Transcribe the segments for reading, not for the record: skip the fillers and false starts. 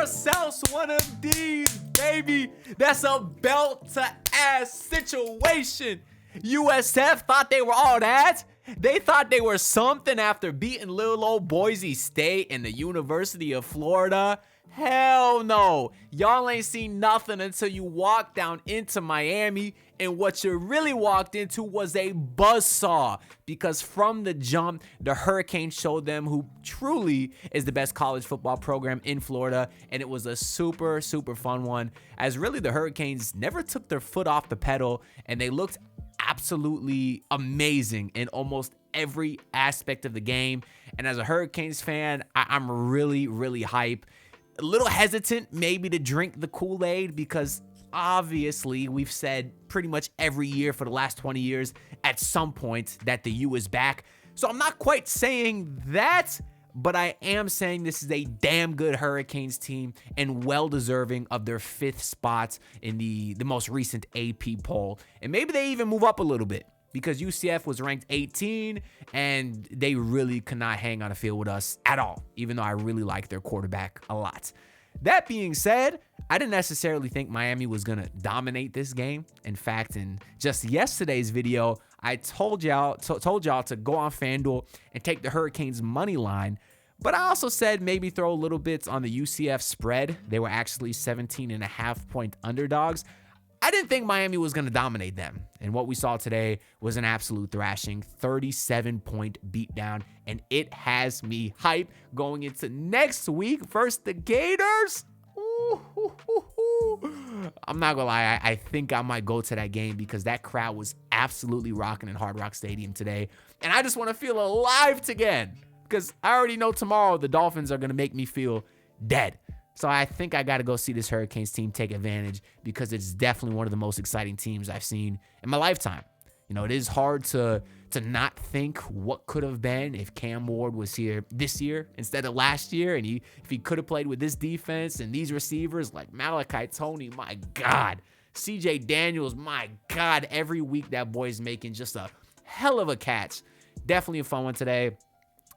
ourselves one of these, baby. That's a belt-to-ass situation. USF thought they were all that. They thought they were something after beating little old Boise State and the University of Florida. Hell no. Y'all ain't seen nothing until you walk down into Miami, and what you really walked into was a buzzsaw, because from the jump, the Hurricanes showed them who truly is the best college football program in Florida, and it was a super, super fun one, as really the Hurricanes never took their foot off the pedal, and they looked absolutely amazing in almost every aspect of the game. And as a Hurricanes fan, I'm really, really hype. A little hesitant maybe to drink the Kool-Aid, because obviously we've said pretty much every year for the last 20 years at some point that the U is back. So I'm not quite saying that, but I am saying this is a damn good Hurricanes team and well-deserving of their 5th spot in the most recent AP poll. And maybe they even move up a little bit, because UCF was ranked 18 and they really could not hang on a field with us at all, even though I really like their quarterback a lot. That being said, I didn't necessarily think Miami was going to dominate this game. In fact, in just yesterday's video, I told y'all to go on FanDuel and take the Hurricanes money line. But I also said maybe throw a little bit on the UCF spread. They were actually 17.5-point underdogs. I didn't think Miami was going to dominate them. And what we saw today was an absolute thrashing, 37-point beatdown. And it has me hype going into next week versus the Gators. I'm not gonna lie, I think I might go to that game, because that crowd was absolutely rocking in Hard Rock Stadium today. And I just want to feel alive again, because I already know tomorrow the Dolphins are gonna make me feel dead. So I think I got to go see this Hurricanes team take advantage, because it's definitely one of the most exciting teams I've seen in my lifetime. You know, it is hard to not think what could have been if Cam Ward was here this year instead of last year, and if he could have played with this defense and these receivers like Malachi Toney, my God. CJ Daniels, my God. Every week that boy's making just a hell of a catch. Definitely a fun one today.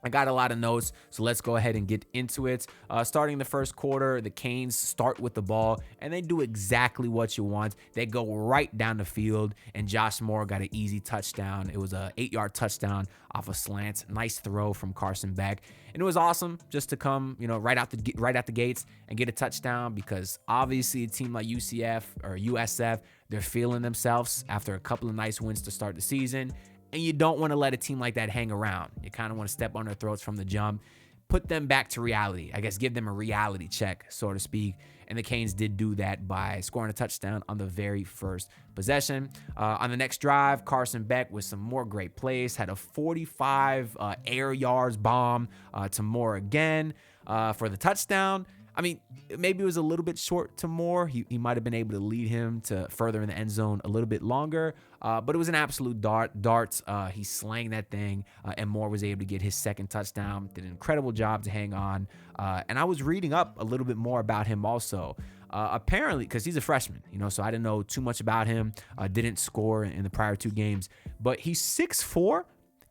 I got a lot of notes, so let's go ahead and get into it. Starting the first quarter, the Canes start with the ball, and they do exactly what you want. They go right down the field, and Josh Moore got an easy touchdown. It was an 8-yard touchdown off a slant. Nice throw from Carson Beck. And it was awesome just to come, right out the gates and get a touchdown, because obviously a team like UCF or USF, they're feeling themselves after a couple of nice wins to start the season. And you don't want to let a team like that hang around. You kind of want to step on their throats from the jump, put them back to reality. I guess give them a reality check, so to speak. And the Canes did do that by scoring a touchdown on the very first possession. On the next drive, Carson Beck with some more great plays, had a 45 air yards bomb to Moore again for the touchdown. I mean, maybe it was a little bit short to Moore. He might have been able to lead him to further in the end zone a little bit longer, but it was an absolute dart. He slang that thing, and Moore was able to get his second touchdown. Did an incredible job to hang on, and I was reading up a little bit more about him also. Apparently, because he's a freshman, so I didn't know too much about him. Didn't score in the prior 2 games, but he's 6'4".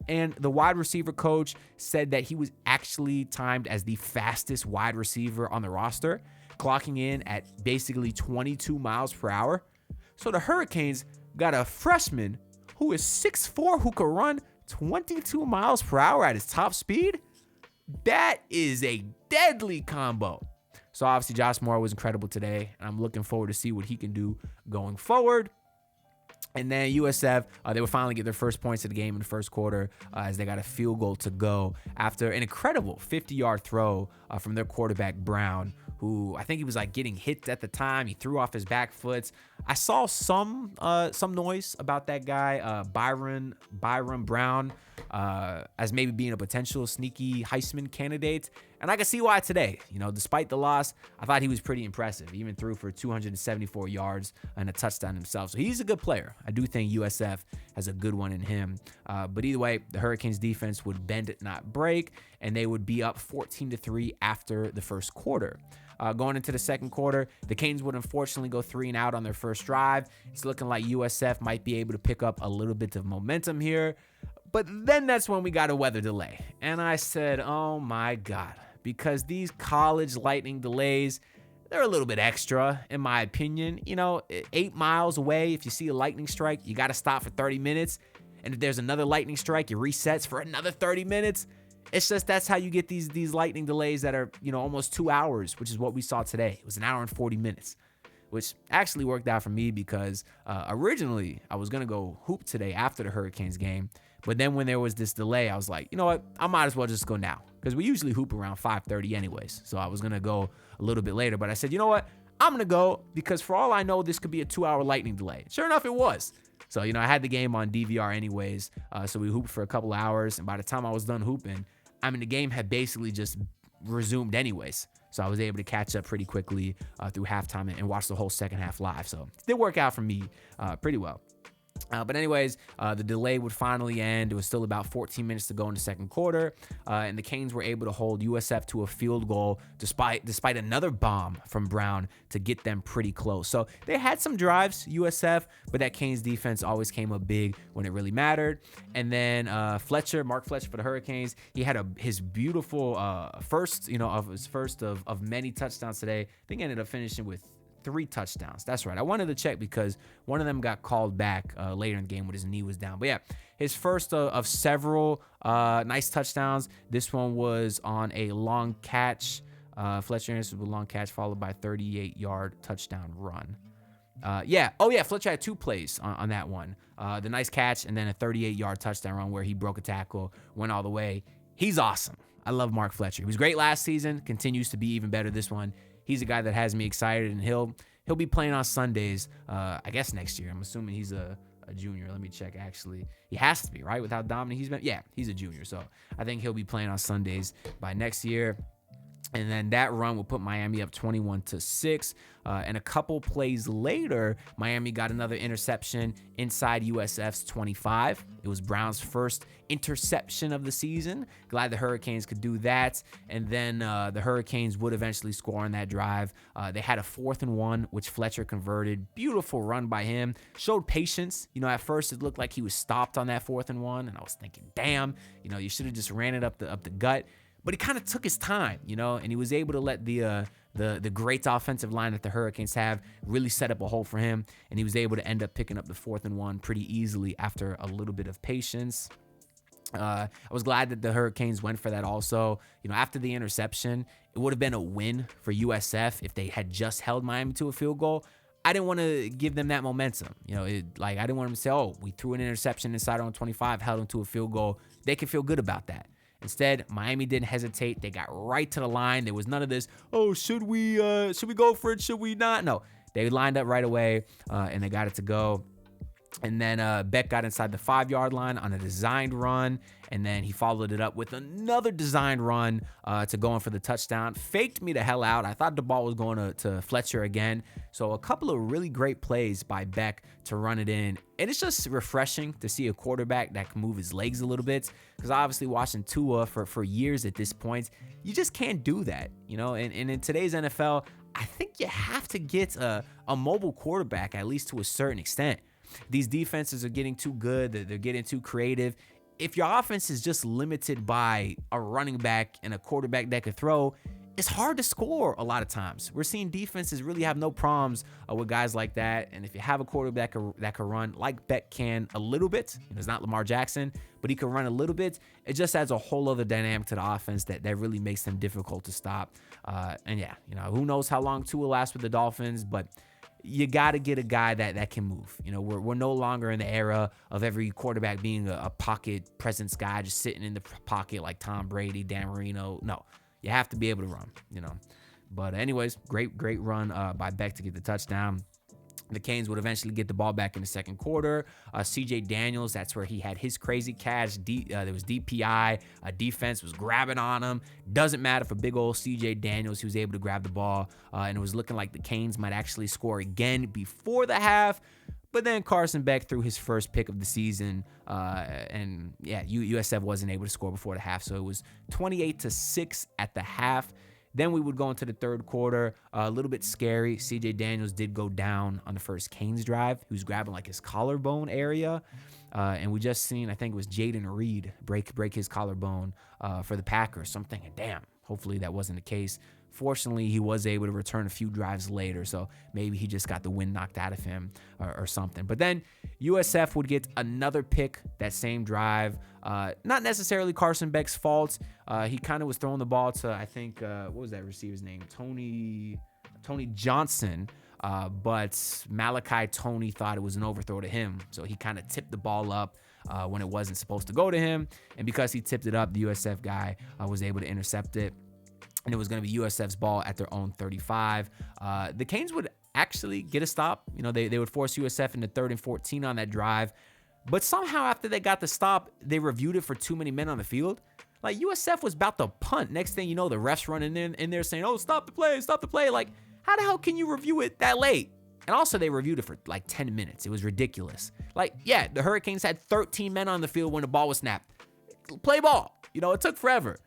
And the wide receiver coach said that he was actually timed as the fastest wide receiver on the roster, clocking in at basically 22 miles per hour. So the Hurricanes got a freshman who is 6'4", who could run 22 miles per hour at his top speed. That is a deadly combo. So obviously Josh Moore was incredible today, and I'm looking forward to see what he can do going forward. And then USF, they would finally get their first points of the game in the first quarter as they got a field goal to go after an incredible 50-yard throw from their quarterback, Brown, who I think he was like getting hit at the time. He threw off his back foot. I saw some noise about that guy, Byron Brown, as maybe being a potential sneaky Heisman candidate. And I can see why today. Despite the loss, I thought he was pretty impressive. He even threw for 274 yards and a touchdown himself. So he's a good player. I do think USF has a good one in him. But either way, the Hurricanes defense would bend not break, and they would be up 14-3 after the first quarter. Going into the second quarter, the Canes would unfortunately go 3 and out on their first drive. It's looking like USF might be able to pick up a little bit of momentum here. But then that's when we got a weather delay. And I said, oh my God, because these college lightning delays, they're a little bit extra, in my opinion. 8 miles away, if you see a lightning strike, you got to stop for 30 minutes. And if there's another lightning strike, it resets for another 30 minutes. It's just that's how you get these lightning delays that are, almost 2 hours, which is what we saw today. It was an hour and 40 minutes, which actually worked out for me because originally I was going to go hoop today after the Hurricanes game. But then when there was this delay, I was like, you know what? I might as well just go now because we usually hoop around 5:30 anyways. So I was going to go a little bit later. But I said, you know what? I'm going to go because for all I know, this could be a 2-hour lightning delay. Sure enough, it was. So, I had the game on DVR anyways. So we hooped for a couple hours. And by the time I was done hooping, the game had basically just resumed anyways. So I was able to catch up pretty quickly through halftime and watch the whole second half live. So it did work out for me pretty well. But anyways, the delay would finally end. It was still about 14 minutes to go in the second quarter, and the Canes were able to hold USF to a field goal despite another bomb from Brown to get them pretty close. So they had some drives, USF, but that Canes defense always came up big when it really mattered. And then Mark Fletcher for the Hurricanes, he had his beautiful first of many touchdowns today. I think he ended up finishing with 3 touchdowns. That's right. I wanted to check because one of them got called back later in the game when his knee was down. But yeah, his first of several nice touchdowns. This one was on a long catch. Fletcher answered with a long catch followed by a 38-yard touchdown run. Fletcher had 2 plays on that one. The nice catch and then a 38-yard touchdown run where he broke a tackle, went all the way. He's awesome. I love Mark Fletcher. He was great last season, continues to be even better this one. He's a guy that has me excited, and he'll be playing on Sundays, I guess next year. I'm assuming he's a junior. Let me check, actually. He has to be, right? With how dominant he's been? Yeah, he's a junior. So I think he'll be playing on Sundays by next year. And then that run will put Miami up 21-6. And a couple plays later, Miami got another interception inside USF's 25. It was Brown's first interception of the season. Glad the Hurricanes could do that. And then the Hurricanes would eventually score on that drive. They had a 4th and 1, which Fletcher converted. Beautiful run by him. Showed patience. At first it looked like he was stopped on that 4th and 1. And I was thinking, damn, you should have just ran it up the gut. But he kind of took his time, and he was able to let the great offensive line that the Hurricanes have really set up a hole for him, and he was able to end up picking up the 4th and 1 pretty easily after a little bit of patience. I was glad that the Hurricanes went for that also. After the interception, it would have been a win for USF if they had just held Miami to a field goal. I didn't want to give them that momentum. I didn't want them to say, oh, we threw an interception inside on 25, held them to a field goal. They can feel good about that. Instead, Miami didn't hesitate. They got right to the line. There was none of this, oh, should we go for it? Should we not? No, they lined up right away, and they got it to go. And then Beck got inside the 5-yard line on a designed run, and then he followed it up with another designed run to go in for the touchdown. Faked me the hell out. I thought the ball was going to Fletcher again. So a couple of really great plays by Beck to run it in. And it's just refreshing to see a quarterback that can move his legs a little bit, because obviously watching Tua for years at this point, you just can't do that. And in today's NFL, I think you have to get a mobile quarterback, at least to a certain extent. These defenses are getting too good. They're getting too creative. If your offense is just limited by a running back and a quarterback that can throw, it's hard to score a lot of times. We're seeing defenses really have no problems with guys like that. And if you have a quarterback that can run like Beck can a little bit, it's not Lamar Jackson, but he can run a little bit, it just adds a whole other dynamic to the offense that really makes them difficult to stop. Who knows how long Tua lasts with the Dolphins, but you got to get a guy that can move. We're no longer in the era of every quarterback being a pocket presence guy, just sitting in the pocket like Tom Brady, Dan Marino. No, you have to be able to run, But anyways, great run by Beck to get the touchdown. The Canes would eventually get the ball back in the second quarter. CJ Daniels, that's where he had his crazy catch. There was DPI. Defense was grabbing on him. Doesn't matter for big old CJ Daniels. He was able to grab the ball, and it was looking like the Canes might actually score again before the half. But then Carson Beck threw his first pick of the season, USF wasn't able to score before the half. So it was 28-6 at the half. Then we would go into the third quarter, a little bit scary. CJ Daniels did go down on the first Canes drive. He was grabbing like his collarbone area. And we just seen, I think it was Jaden Reed break his collarbone for the Packers. So I'm thinking, damn, Hopefully that wasn't the case. Fortunately, he was able to return a few drives later, so maybe he just got the wind knocked out of him or something. But then USF would get another pick that same drive. Not necessarily Carson Beck's fault. He kind of was throwing the ball to, I think, what was that receiver's name? Tony Johnson. But Malachi Tony thought it was an overthrow to him, so he kind of tipped the ball up when it wasn't supposed to go to him. And because he tipped it up, the USF guy was able to intercept it. And it was going to be USF's ball at their own 35. The Canes would actually get a stop. You know, they would force USF into 3rd and 14 on that drive. But somehow after they got the stop, they reviewed it for too many men on the field. Like, USF was about to punt. Next thing you know, the refs running in there saying, oh, stop the play. Like, how the hell can you review it that late? And also, they reviewed it for like 10 minutes. It was ridiculous. Like, yeah, the Hurricanes had 13 men on the field when the ball was snapped. Play ball. You know, it took forever.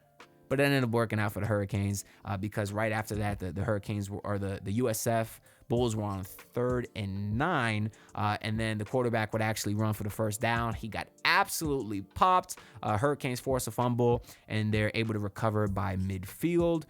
But it ended up working out for the Hurricanes because right after that, the Hurricanes or the USF Bulls were on 3rd and 9, and then the quarterback would actually run for the first down. He got absolutely popped. Hurricanes force a fumble, and they're able to recover by midfield.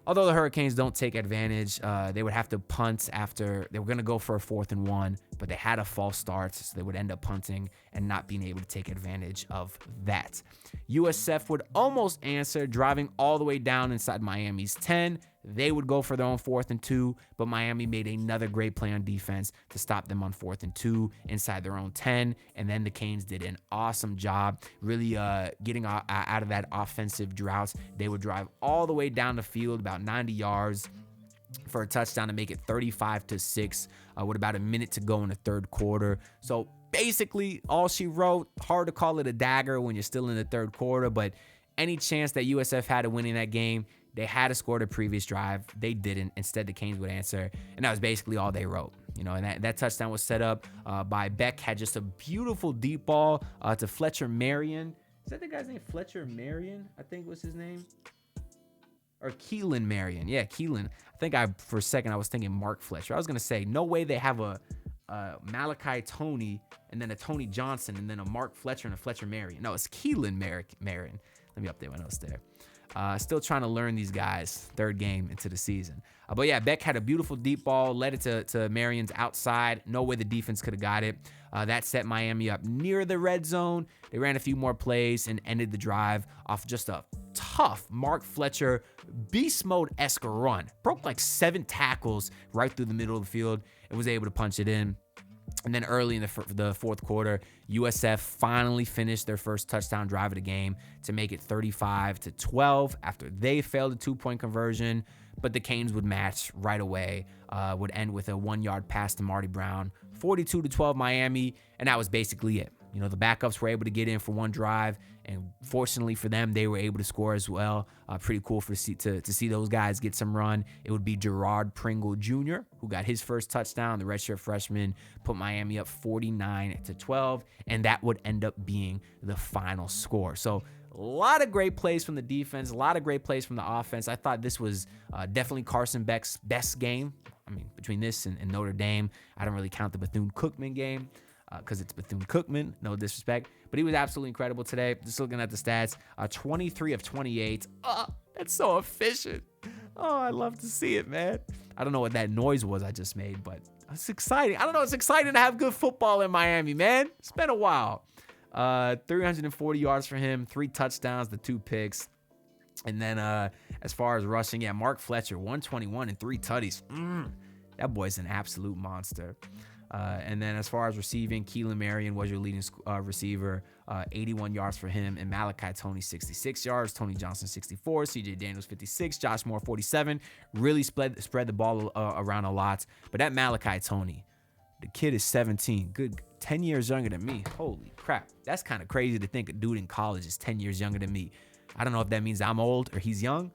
Although the Hurricanes don't take advantage, they would have to punt after they were going to go for a 4th and 1, but they had a false start, so they would end up punting and not being able to take advantage of that. USF would almost answer, driving all the way down inside Miami's 10. They would go for their own 4th and 2, but Miami made another great play on defense to stop them on 4th and 2 inside their own 10. And then the Canes did an awesome job really getting out of that offensive drought. They would drive all the way down the field, about 90 yards, for a touchdown to make it 35-6 with about a minute to go in the 3rd quarter. So basically, all she wrote, hard to call it a dagger when you're still in the 3rd quarter, but any chance that USF had of winning that game, they had to score the previous drive. They didn't. Instead, the Canes would answer, and that was basically all they wrote. You know, and that touchdown was set up by Beck. Had just a beautiful deep ball to Fletcher Marion. Is that the guy's name? Fletcher Marion, I think was his name. Or Keelan Marion. Yeah, Keelan. I think for a second I was thinking Mark Fletcher. I was going to say, no way they have a Malachi Tony and then a Tony Johnson and then a Mark Fletcher and a Fletcher Marion. No, it's Keelan Marion. Let me update my notes there. Still trying to learn these guys. 3rd game into the season. But yeah, Beck had a beautiful deep ball, led it to Marion's outside. No way the defense could have got it. That set Miami up near the red zone. They ran a few more plays and ended the drive off just a tough Mark Fletcher beast mode-esque run. Broke like 7 tackles right through the middle of the field and was able to punch it in. And then early in the 4th quarter, USF finally finished their first touchdown drive of the game to make it 35-12 after they failed a 2-point conversion. But the Canes would match right away, would end with a 1-yard pass to Marty Brown, 42-12 Miami, and that was basically it. You know, the backups were able to get in for one drive, and fortunately for them, they were able to score as well. Pretty cool to see those guys get some run. It would be Gerard Pringle Jr., who got his first touchdown. The redshirt freshman put Miami up 49-12, and that would end up being the final score. So a lot of great plays from the defense, a lot of great plays from the offense. I thought this was definitely Carson Beck's best game. I mean, between this and Notre Dame, I don't really count the Bethune-Cookman game, because it's Bethune-Cookman, no disrespect. But he was absolutely incredible today. Just looking at the stats, 23 of 28. Oh, that's so efficient. Oh, I love to see it, man. I don't know what that noise was I just made, but it's exciting. I don't know. It's exciting to have good football in Miami, man. It's been a while. 340 yards for him, 3 touchdowns, the 2 picks. And then as far as rushing, yeah, Mark Fletcher, 121 and 3 tutties. That boy's an absolute monster. And then as far as receiving, Keelan Marion was your leading receiver, 81 yards for him, and Malachi Tony 66 yards, Tony Johnson 64, CJ Daniels 56, Josh Moore 47. Really spread the ball around a lot. But that Malachi Tony, the kid is 17, good 10 years younger than me. Holy crap, that's kind of crazy to think a dude in college is 10 years younger than me. I don't know if that means I'm old or he's young,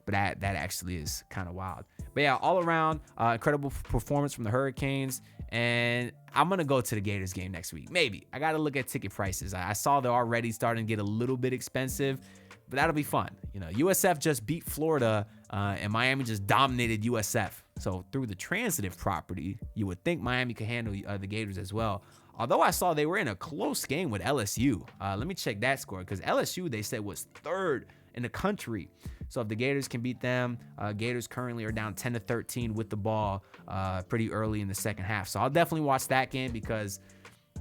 but that actually is kind of wild. But yeah, all around, incredible performance from the Hurricanes. And I'm going to go to the Gators game next week. Maybe. I got to look at ticket prices. I saw they're already starting to get a little bit expensive, but that'll be fun. You know, USF just beat Florida, and Miami just dominated USF. So through the transitive property, you would think Miami could handle the Gators as well. Although I saw they were in a close game with LSU. Let me check that score, because LSU, they said, was 3rd in the country. So if the Gators can beat them, Gators currently are down 10-13 with the ball pretty early in the second half. So I'll definitely watch that game, because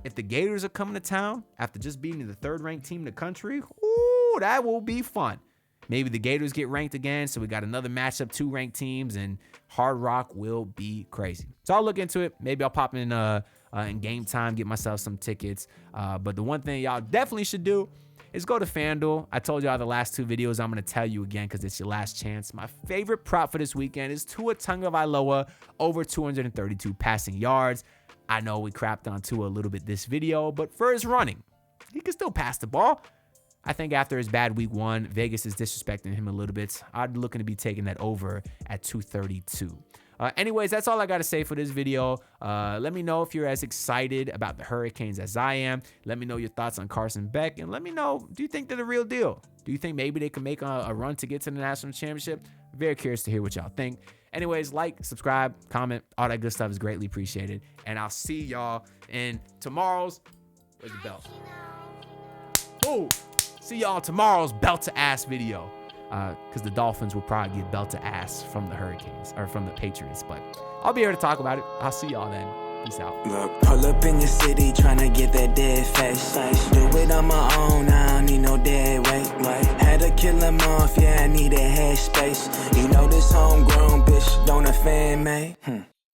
if the Gators are coming to town after just beating the 3rd-ranked team in the country, ooh, that will be fun. Maybe the Gators get ranked again, so we got another matchup, 2 ranked teams, and Hard Rock will be crazy. So I'll look into it. Maybe I'll pop in game time, get myself some tickets. But the one thing y'all definitely should do is go to FanDuel. I told y'all the last 2 videos. I'm going to tell you again because it's your last chance. My favorite prop for this weekend is Tua Tagovailoa over 232 passing yards. I know we crapped on Tua a little bit this video, but for his running, he can still pass the ball. I think after his bad week 1, Vegas is disrespecting him a little bit. I'm looking to be taking that over at 232. Anyways, that's all I got to say for this video. Let me know if you're as excited about the Hurricanes as I am. Let me know your thoughts on Carson Beck. And let me know, do you think they're the real deal? Do you think maybe they can make a run to get to the national championship? Very curious to hear what y'all think. Anyways, like, subscribe, comment, all that good stuff is greatly appreciated. And I'll see y'all in tomorrow's... Where's the belt? Oh, see y'all tomorrow's belt to ass video. Because the Dolphins will probably get belt to ass from the Hurricanes or from the Patriots. But I'll be here to talk about it. I'll see y'all then. Peace out. Look, pull up in your city tryna get that dead face. Do it on my own, I don't need no dead weight. Had to kill him off, yeah, I need a head space. You know this homegrown bitch don't offend me.